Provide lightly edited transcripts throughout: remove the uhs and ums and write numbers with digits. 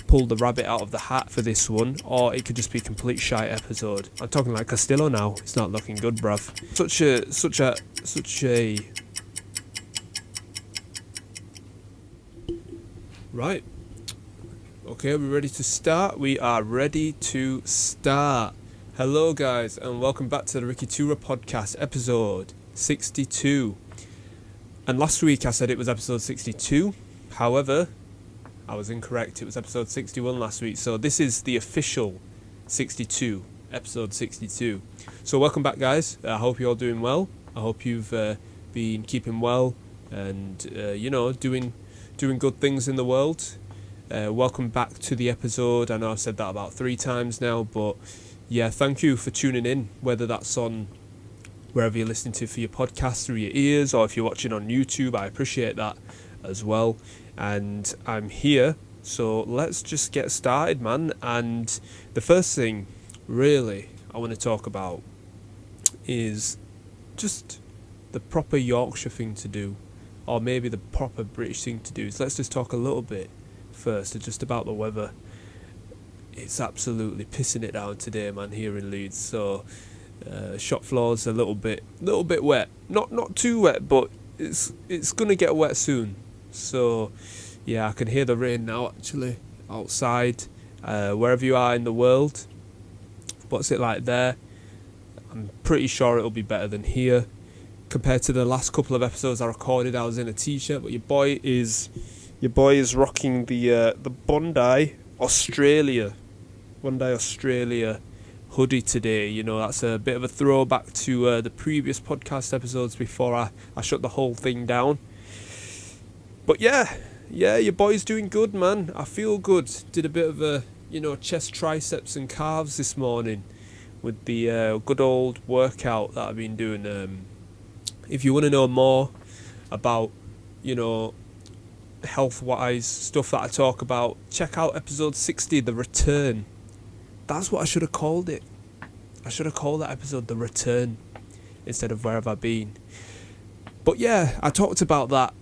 pulled the rabbit out of the hat for this one, or it could just be a complete shite episode. I'm talking like Castillo now. It's not looking good, bruv. Such a. Right. Okay, we're ready to start. We are ready to start. Hello, guys, and welcome back to the Ricky2ra Podcast, episode 62. And last week I said it was episode 62. However, I was incorrect. It was episode 61 last week. So this is the official 62, episode 62. So welcome back, guys. I hope you're all doing well. I hope you've been keeping well and, doing good things in the world. Welcome back to the episode. I know I've said that about 3 times now, but yeah, thank you for tuning in, whether that's on wherever you're listening to for your podcast through your ears, or if you're watching on YouTube. I appreciate that as well. And I'm here, so let's just get started, man. And the first thing really I want to talk about is just the proper Yorkshire thing to do, or maybe the proper British thing to do. So let's just talk a little bit first just about the weather. It's absolutely pissing it down today, man, here in Leeds. So shop floor's a little bit wet. Not too wet, but it's gonna get wet soon. So yeah, I can hear the rain now actually outside. Wherever you are in the world, what's it like there? I'm pretty sure it'll be better than here. Compared to the last couple of episodes I recorded, I was in a t-shirt, but your boy is rocking the Bondi Australia hoodie today. You know, that's a bit of a throwback to the previous podcast episodes before I shut the whole thing down. But yeah, your boy's doing good, man. I feel good. Did a bit of a chest, triceps and calves this morning with the good old workout that I've been doing. If you want to know more about health-wise stuff that I talk about, check out episode 60, The Return. That's what I should have called it. I should have called that episode The Return instead of Where Have I Been. But yeah, I talked about that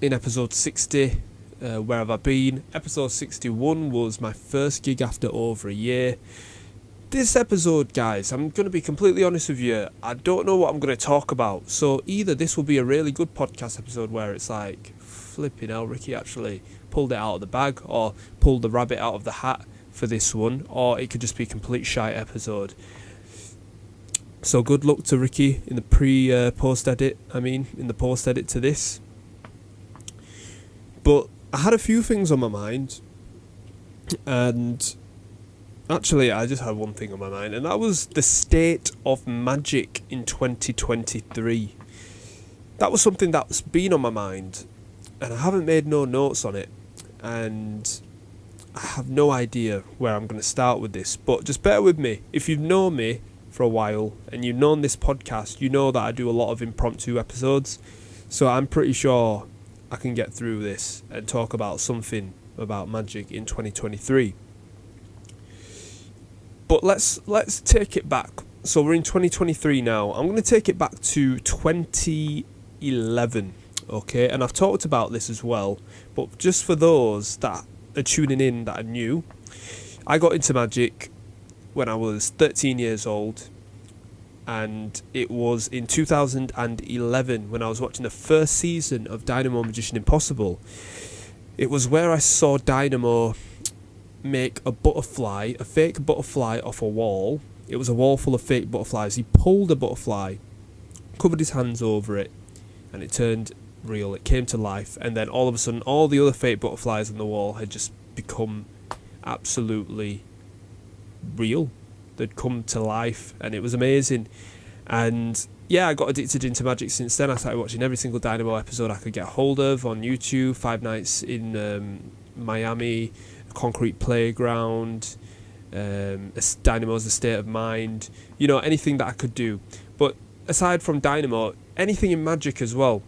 in episode 60, Where Have I Been. Episode 61 was my first gig after over a year. This episode, guys, I'm going to be completely honest with you, I don't know what I'm going to talk about. So either this will be a really good podcast episode where it's like, flipping hell, Ricky actually pulled it out of the bag, or pulled the rabbit out of the hat for this one, or it could just be a complete shite episode. So good luck to Ricky in the post edit to this. But I had a few things on my mind, and actually I just had one thing on my mind, and that was the state of magic in 2023. That was something that's been on my mind, and I haven't made no notes on it, and I have no idea where I'm going to start with this, but just bear with me. If you've known me for a while and you've known this podcast, you know that I do a lot of impromptu episodes, so I'm pretty sure I can get through this and talk about something about magic in 2023. But let's take it back. So we're in 2023 now. I'm going to take it back to 2011. Okay, and I've talked about this as well, but just for those that are tuning in that are new, I got into magic when I was 13 years old, and it was in 2011 when I was watching the first season of Dynamo Magician Impossible. It was where I saw Dynamo make a fake butterfly off a wall. It was a wall full of fake butterflies. He pulled a butterfly, covered his hands over it, and it turned real. It came to life, and then all of a sudden all the other fake butterflies on the wall had just become absolutely real. They'd come to life, and it was amazing. And yeah, I got addicted into magic since then. I started watching every single Dynamo episode I could get hold of on YouTube. 5 Nights in Miami, Concrete Playground, Dynamo's A State of Mind, anything that I could do. But aside from Dynamo, anything in magic as well.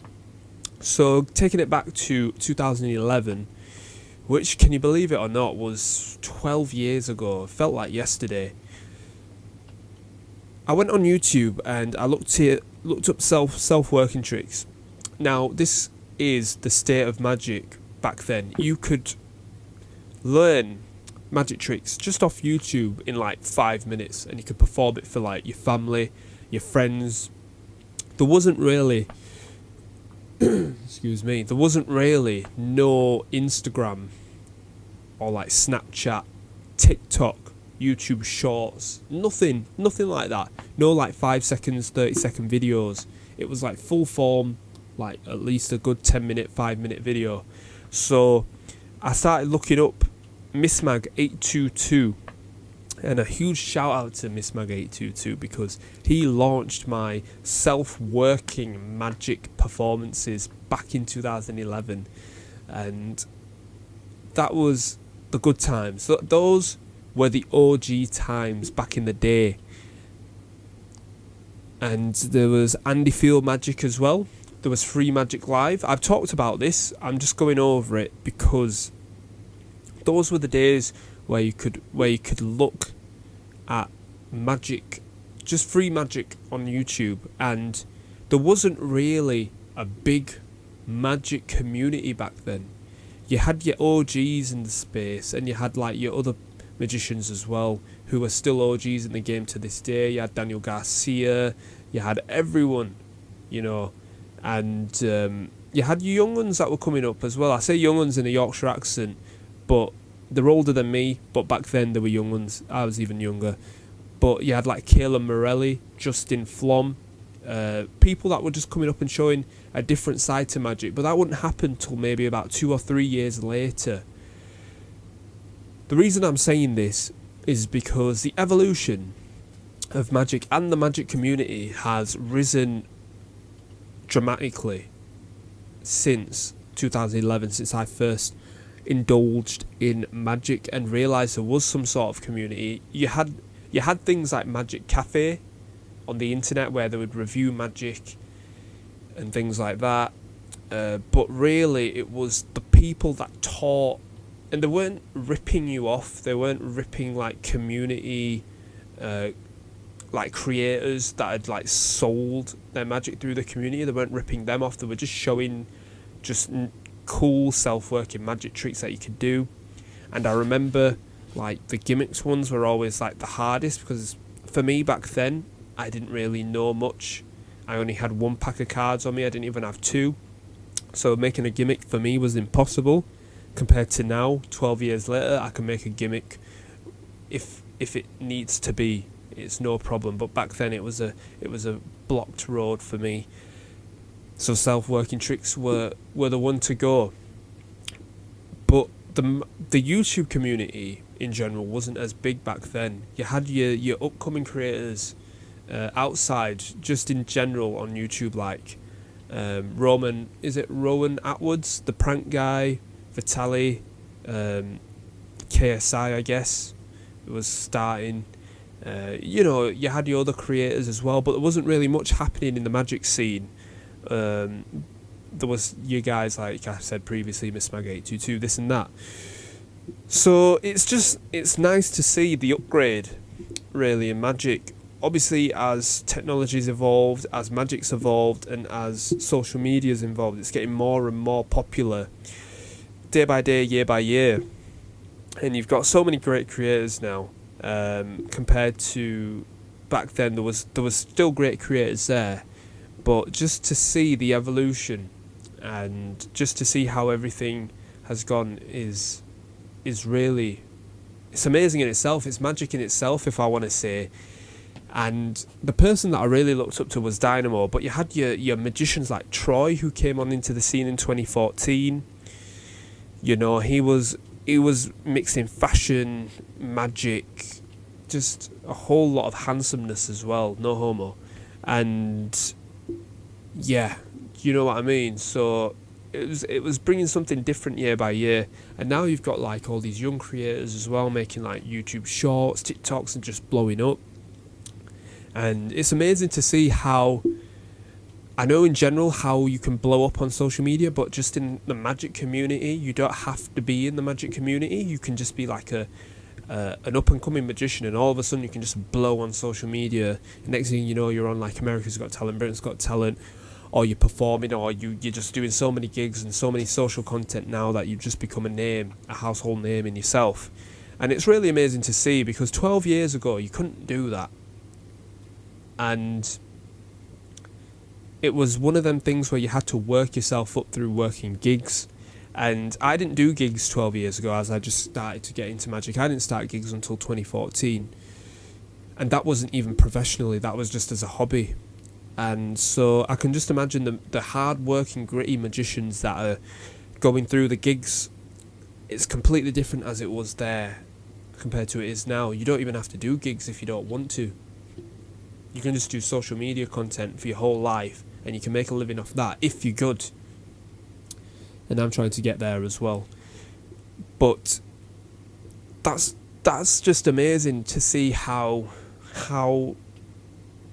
So taking it back to 2011, which, can you believe it or not, was 12 years ago. It felt like yesterday. I went on YouTube and I looked up self-working tricks. Now, this is the state of magic back then. You could learn magic tricks just off YouTube in like 5 minutes, and you could perform it for like your family, your friends. There wasn't really excuse me, there wasn't really no Instagram or like Snapchat, TikTok, YouTube Shorts, nothing like that. No like 5 seconds, 30-second videos. It was like full form, like at least a good 10-minute, 5-minute video. So I started looking up MissMag822, and a huge shout out to MissMag822 because he launched my self-working magic performances back in 2011, and that was the good times. Those were the OG times back in the day. And there was Andy Field Magic as well. There was Free Magic Live. I've talked about this. I'm just going over it because those were the days where you could look at magic, just free magic on YouTube, and there wasn't really a big magic community back then. You had your OGs in the space, and you had like your other magicians as well who are still OGs in the game to this day. You had Daniel Garcia, you had everyone, you know, and you had your young ones that were coming up as well. I say young ones in a Yorkshire accent, but they're older than me, but back then they were young ones. I was even younger. But you had like Kayla Morelli, Justin Flom, people that were just coming up and showing a different side to magic, but that wouldn't happen till maybe about 2 or 3 years later. The reason I'm saying this is because the evolution of magic and the magic community has risen dramatically since 2011, since I first indulged in magic and realised there was some sort of community. You had things like Magic Cafe on the internet where they would review magic and things like that, but really it was the people that taught, and they weren't ripping you off. They weren't ripping like community, like creators that had like sold their magic through the community. They weren't ripping them off. They were just showing just cool self-working magic tricks that you could do. And I remember like the gimmicks ones were always like the hardest, because for me back then I didn't really know much. I only had 1 pack of cards on me. I didn't even have 2, so making a gimmick for me was impossible. Compared to now, 12 years later, I can make a gimmick if it needs to be. It's no problem. But back then it was a blocked road for me. So self-working tricks were the one to go. But the YouTube community in general wasn't as big back then. You had your upcoming creators outside, just in general on YouTube, like Rowan Atwoods, the prank guy, Vitali, KSI, I guess, it was starting. You had your other creators as well, but there wasn't really much happening in the magic scene. There was you guys, like I said previously, MissMag822, this and that. So it's nice to see the upgrade, really, in magic. Obviously, as technology's evolved, as magic's evolved, and as social media's evolved, it's getting more and more popular, day by day, year by year. And you've got so many great creators now, compared to back then. There was still great creators there, but just to see the evolution and just to see how everything has gone is really, it's amazing in itself. It's magic in itself, if I want to say. And the person that I really looked up to was Dynamo, but you had your magicians like Troy, who came on into the scene in 2014. You know, he was mixing fashion, magic, just a whole lot of handsomeness as well, no homo. And yeah, you know what I mean? So it was bringing something different year by year. And now you've got like all these young creators as well, making like YouTube shorts, TikToks, and just blowing up. And it's amazing to see how, I know in general how you can blow up on social media, but just in the magic community, you don't have to be in the magic community. You can just be like an up-and-coming magician, and all of a sudden you can just blow on social media. And next thing you know, you're on like America's Got Talent, Britain's Got Talent, or you're performing, or you're just doing so many gigs and so many social content now that you just become a household name in yourself. And it's really amazing to see, because 12 years ago you couldn't do that. And it was one of them things where you had to work yourself up through working gigs. And I didn't do gigs 12 years ago, as I just started to get into magic. I didn't start gigs until 2014. And that wasn't even professionally, that was just as a hobby. And so I can just imagine the hard-working, gritty magicians that are going through the gigs. It's completely different as it was there compared to it is now. You don't even have to do gigs if you don't want to. You can just do social media content for your whole life, and you can make a living off that if you're good. And I'm trying to get there as well. But that's just amazing to see how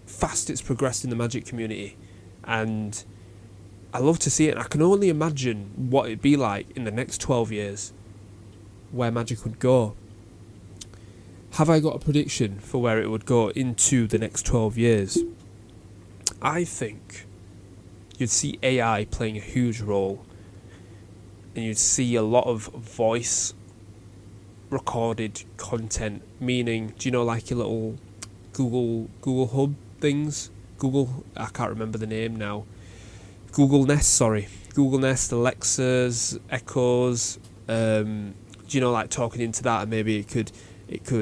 fast it's progressed in the magic community. And I love to see it. I can only imagine what it'd be like in the next 12 years, where magic would go. Have I got a prediction for where it would go into the next 12 years? I think you'd see AI playing a huge role, and you'd see a lot of voice recorded content, meaning, do you know, like your little Google Hub things? I can't remember the name now. Google Nest, Alexas, Echoes, do you know, like talking into that, and maybe it could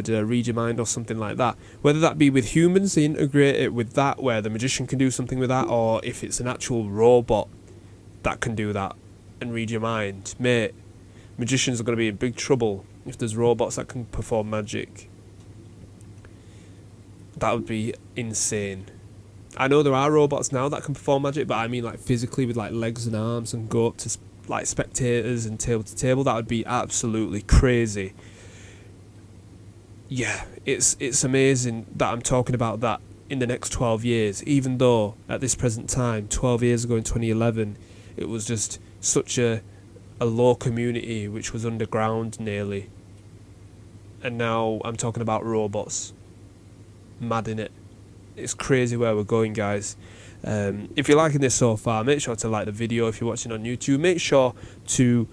read your mind or something like that. Whether that be with humans, they integrate it with that, where the magician can do something with that, or if it's an actual robot that can do that and read your mind. Mate, magicians are going to be in big trouble if there's robots that can perform magic. That would be insane. I know there are robots now that can perform magic, but I mean like physically with like legs and arms and go up to like spectators and table to table. That would be absolutely crazy. Yeah, it's amazing that I'm talking about that in the next 12 years, even though at this present time, 12 years ago in 2011, it was just such a low community which was underground nearly. And now I'm talking about robots. Mad, innit? It's crazy where we're going, guys. If you're liking this so far, make sure to like the video. If you're watching on YouTube, make sure to,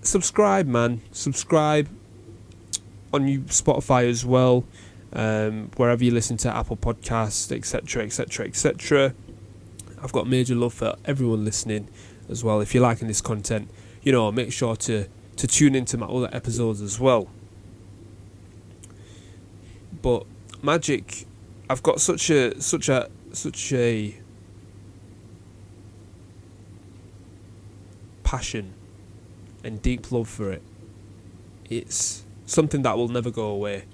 subscribe, man. Subscribe on Spotify as well, wherever you listen to Apple Podcasts, etc, etc, etc. I've got major love for everyone listening as well. If you're liking this content, make sure to tune into my other episodes as well. But magic, I've got such a passion and deep love for it. It's something that will never go away.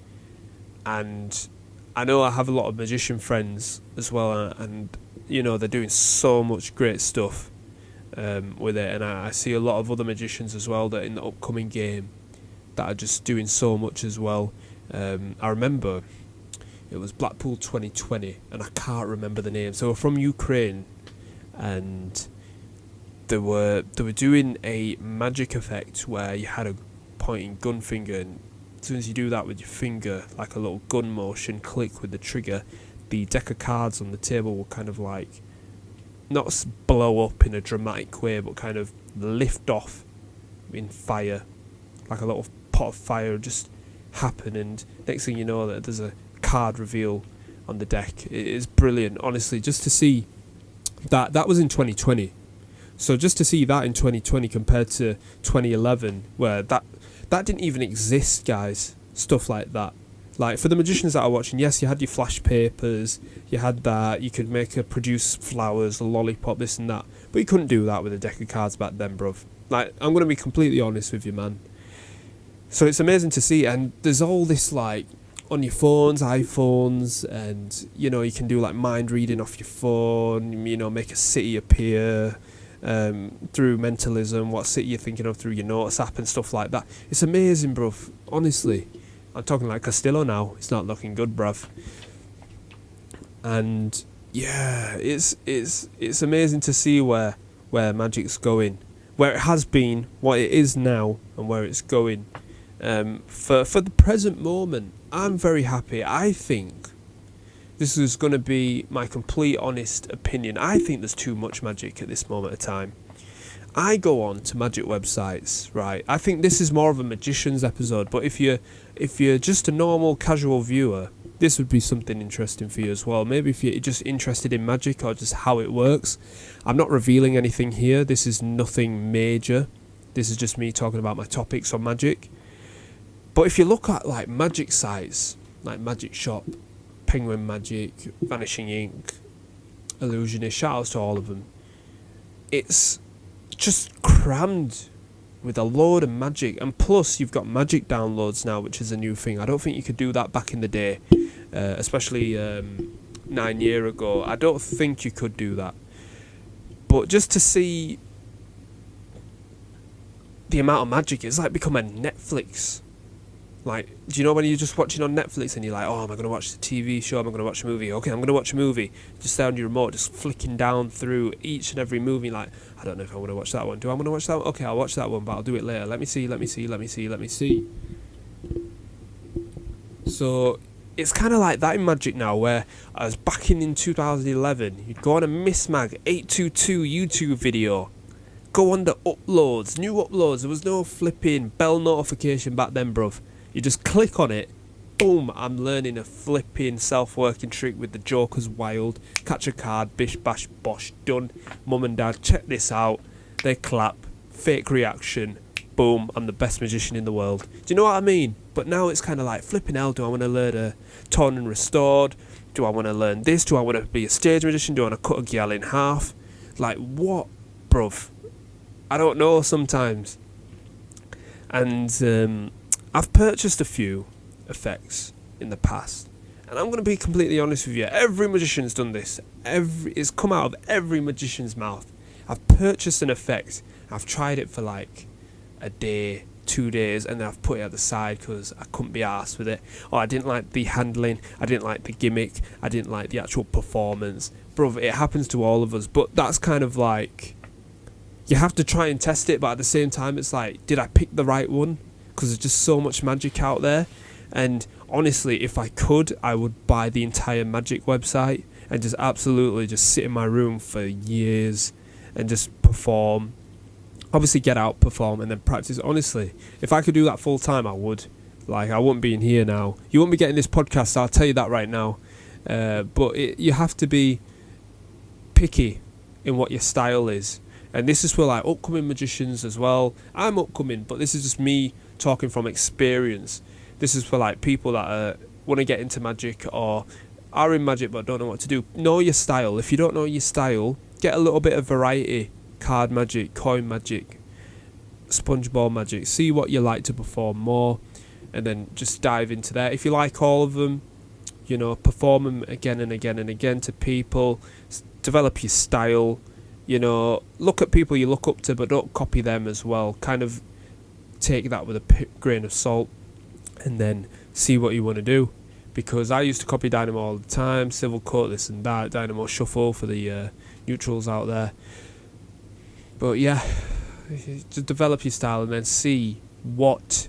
And I know I have a lot of magician friends as well, and they're doing so much great stuff with it. And I see a lot of other magicians as well that in the upcoming game that are just doing so much as well. I remember it was Blackpool 2020, and I can't remember the name. So they were from Ukraine, and they were doing a magic effect where you had a pointing gun finger, and as soon as you do that with your finger, like a little gun motion, click with the trigger, the deck of cards on the table will kind of like not blow up in a dramatic way, but kind of lift off in fire, like a little pot of fire just happen, and next thing you know that there's a card reveal on the deck. It is brilliant, honestly, just to see that was in 2020. So just to see that in 2020 compared to 2011, where that didn't even exist, guys. Stuff like that. Like for the magicians that are watching, yes, you had your flash papers, you had that, you could produce flowers, a lollipop, this and that, but you couldn't do that with a deck of cards back then, bruv. Like, I'm going to be completely honest with you, man. So it's amazing to see, and there's all this like on your phones, iPhones, and you can do like mind reading off your phone, make a city appear through mentalism, what city you're thinking of through your notes app and stuff like that. It's amazing, bruv. Honestly, I'm talking like Castillo now. It's not looking good, bruv. And yeah, it's amazing to see where magic's going, where it has been, what it is now, and where it's going. For the present moment, I'm very happy. I think this is going to be my complete honest opinion. I think there's too much magic at this moment of time. I go on to magic websites, right? I think this is more of a magician's episode, but if you're just a normal casual viewer, this would be something interesting for you as well. Maybe if you're just interested in magic or just how it works. I'm not revealing anything here. This is nothing major. This is just me talking about my topics on magic. But if you look at like magic sites, like Magic Shop, Penguin Magic, Vanishing Ink, Illusionist, shout outs to all of them. It's just crammed with a load of magic, and plus you've got magic downloads now, which is a new thing. I don't think you could do that back in the day, especially 9 years ago. I don't think you could do that. But just to see the amount of magic, it's like become a Netflix. Like, do you know when you're just watching on Netflix and you're like, oh, am I going to watch the TV show? Am I going to watch a movie? Okay, I'm going to watch a movie. Just stay on your remote, just flicking down through each and every movie. Like, I don't know if I want to watch that one. Do I want to watch that one? Okay, I'll watch that one, but I'll do it later. Let me see. So, it's kind of like that in Magic now, where I was back in 2011, you'd go on a Miss Mag 822 YouTube video, go under uploads, new uploads. There was no flipping bell notification back then, bruv. You just click on it, boom, I'm learning a flipping self-working trick with the Joker's Wild, catch a card, bish bash bosh, done. Mum and dad, check this out. They clap, fake reaction, boom, I'm the best magician in the world. Do you know what I mean? But now it's kind of like, flipping hell, do I want to learn a torn and restored? Do I want to learn this? Do I want to be a stage magician? Do I want to cut a gyal in half? Like, what, bruv? I don't know sometimes. And I've purchased a few effects in the past, and I'm going to be completely honest with you. Every magician's done this. It's come out of every magician's mouth. I've purchased an effect. I've tried it for like a day, 2 days, and then I've put it at the side because I couldn't be arsed with it. Or I didn't like the handling. I didn't like the gimmick. I didn't like the actual performance. Bro, it happens to all of us. But that's kind of like, you have to try and test it, but at the same time, it's like, did I pick the right one? Because there's just so much magic out there. And honestly, if I could, I would buy the entire magic website and just absolutely just sit in my room for years and just perform. Obviously get out, perform, and then practice. Honestly, if I could do that full time, I would. Like, I wouldn't be in here now. You wouldn't be getting this podcast, I'll tell you that right now. But you have to be picky in what your style is. And this is for like upcoming magicians as well. I'm upcoming, but this is just me talking from experience. This is for like people that want to get into magic or are in magic but don't know what to do. Know your style. If you don't know your style, get a little bit of variety. Card magic, coin magic, sponge ball magic. See what you like to perform more, and then just dive into that. If you like all of them, you know, perform them again and again and again to people. Develop your style. You know, look at people you look up to, but don't copy them as well. Kind of take that with a grain of salt, and then see what you want to do. Because I used to copy Dynamo all the time, Civil Cut, this and that, Dynamo Shuffle for the neutrals out there. But yeah, just develop your style and then see what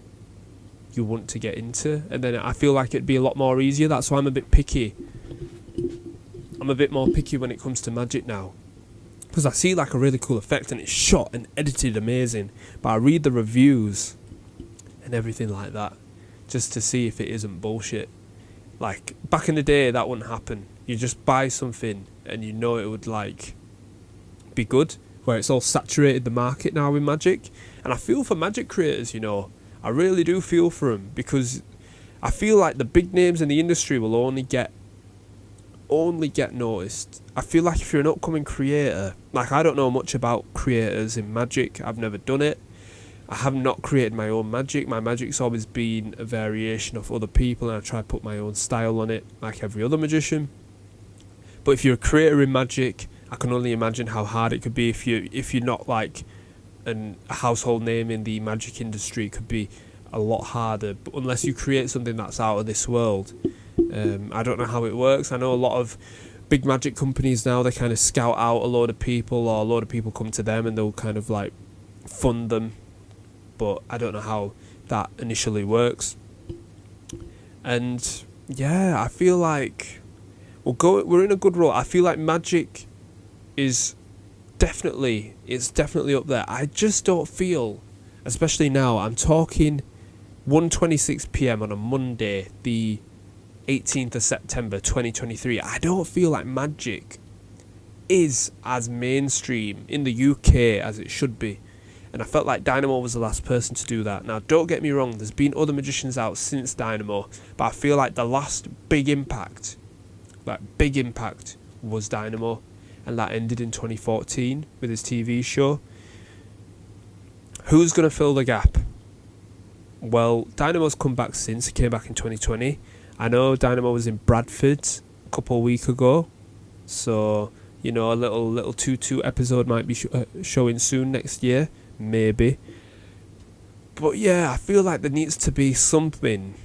you want to get into. And then I feel like it'd be a lot more easier. That's why I'm a bit picky. I'm a bit more picky when it comes to magic now. Because I see like a really cool effect and it's shot and edited amazing. But I read the reviews and everything like that just to see if it isn't bullshit. Like, back in the day, that wouldn't happen. You just buy something and you know it would like be good. Where it's all saturated the market now with magic. And I feel for magic creators, you know. I really do feel for them. Because I feel like the big names in the industry will only get noticed. I feel like if you're an upcoming creator, like, I don't know much about creators in magic. I've never done it. I have not created my own magic. My magic's always been a variation of other people, and I try to put my own style on it, like every other magician. But if you're a creator in magic, I can only imagine how hard it could be if you're not like a household name in the magic industry. It could be a lot harder. But unless you create something that's out of this world, I don't know how it works. I know a lot of big magic companies now, they kind of scout out a load of people, or a load of people come to them and they'll kind of like fund them. But I don't know how that initially works. And yeah, I feel like we're in a good role. I feel like magic is definitely up there. I just don't feel, especially now, I'm talking 1:26 p.m. on a Monday, the 18th of September 2023. I don't feel like Magic is as mainstream in the UK as it should be. And I felt like Dynamo was the last person to do that. Now, don't get me wrong, there's been other magicians out since Dynamo, but I feel like the last big impact was Dynamo, and that ended in 2014 with his TV show. Who's going to fill the gap? Well, Dynamo's come back since. He came back in 2020. I know Dynamo was in Bradford a couple of weeks ago, so a little 2-2 episode might be showing soon next year, maybe. But yeah, I feel like there needs to be something.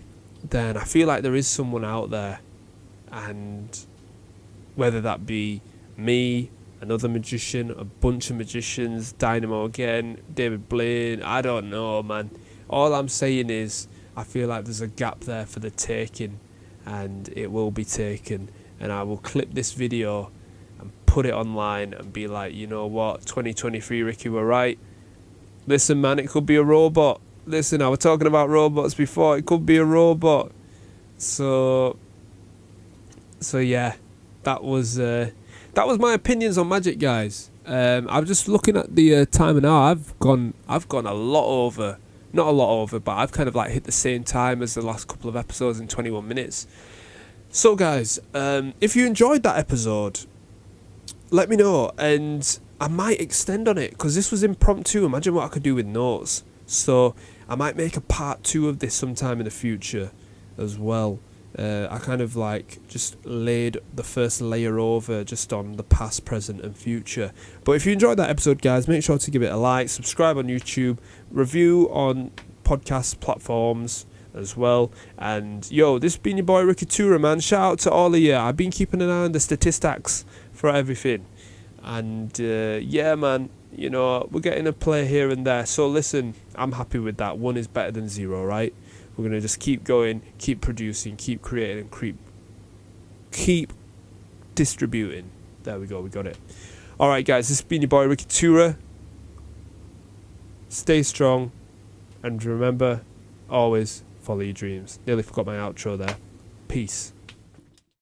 Then I feel like there is someone out there, and whether that be me, another magician, a bunch of magicians, Dynamo again, David Blaine, I don't know, man. All I'm saying is I feel like there's a gap there for the taking, and it will be taken. And I will clip this video and put it online and be like, you know what, 2023 Ricky were right. Listen, man, it could be a robot. Listen, I was talking about robots before. It could be a robot. So yeah, that was my opinions on Magic, guys. I'm just looking at the timer now. I've gone a lot over. Not a lot over, but I've kind of like hit the same time as the last couple of episodes in 21 minutes. So guys, if you enjoyed that episode, let me know, and I might extend on it, because this was impromptu. Imagine what I could do with notes. So I might make a part 2 of this sometime in the future as well. I kind of like just laid the first layer over just on the past, present and future. But if you enjoyed that episode, guys, make sure to give it a like, subscribe on YouTube, review on podcast platforms as well. And this has been your boy Ricky2ra, man. Shout out to all of you. I've been keeping an eye on the statistics for everything. And yeah, man, we're getting a play here and there. So listen, I'm happy with that. 1 is better than 0, right? We're going to just keep going, keep producing, keep creating, and keep distributing. There we go, we got it. Alright, guys, this has been your boy Ricky2ra. Stay strong, and remember, always follow your dreams. Nearly forgot my outro there. Peace.